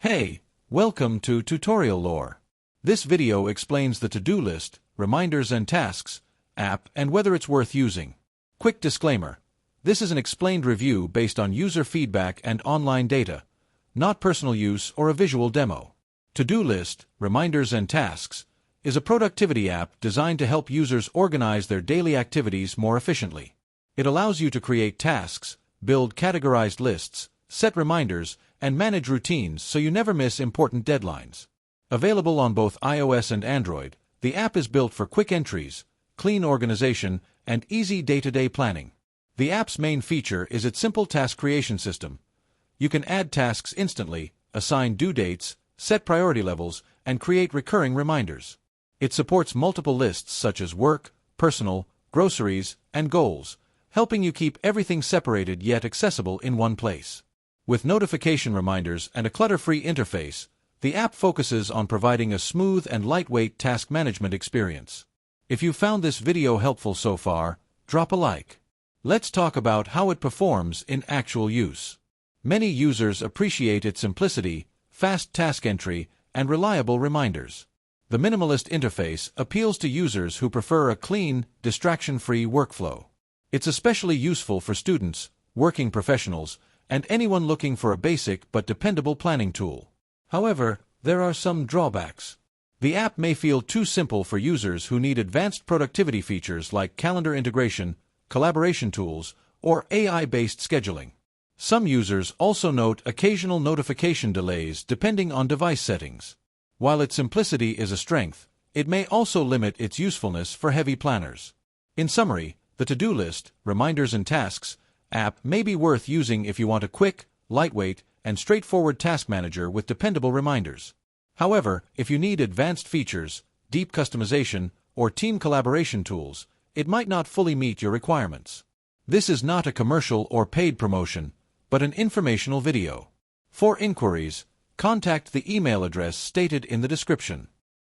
Hey, welcome to Tutorial Lore. This video explains the to-do list, reminders and tasks, app and whether it's worth using. Quick disclaimer. This is an explained review based on user feedback and online data, not personal use or a visual demo. To-do list, reminders and tasks is a productivity app designed to help users organize their daily activities more efficiently. It allows you to create tasks, build categorized lists, set reminders, and manage routines so you never miss important deadlines. Available on both iOS and Android, the app is built for quick entries, clean organization, and easy day-to-day planning. The app's main feature is its simple task creation system. You can add tasks instantly, assign due dates, set priority levels, and create recurring reminders. It supports multiple lists such as work, personal, groceries, and goals, helping you keep everything separated yet accessible in one place. With notification reminders and a clutter-free interface, the app focuses on providing a smooth and lightweight task management experience. If you found this video helpful so far, drop a like. Let's talk about how it performs in actual use. Many users appreciate its simplicity, fast task entry, and reliable reminders. The minimalist interface appeals to users who prefer a clean, distraction-free workflow. It's especially useful for students, working professionals, and anyone looking for a basic but dependable planning tool. However, there are some drawbacks. The app may feel too simple for users who need advanced productivity features like calendar integration, collaboration tools, or AI-based scheduling. Some users also note occasional notification delays depending on device settings. While its simplicity is a strength, it may also limit its usefulness for heavy planners. In summary, the to-do list, reminders and tasks app may be worth using if you want a quick, lightweight, and straightforward task manager with dependable reminders. However, if you need advanced features, deep customization, or team collaboration tools, it might not fully meet your requirements. This is not a commercial or paid promotion, but an informational video. For inquiries, contact the email address stated in the description.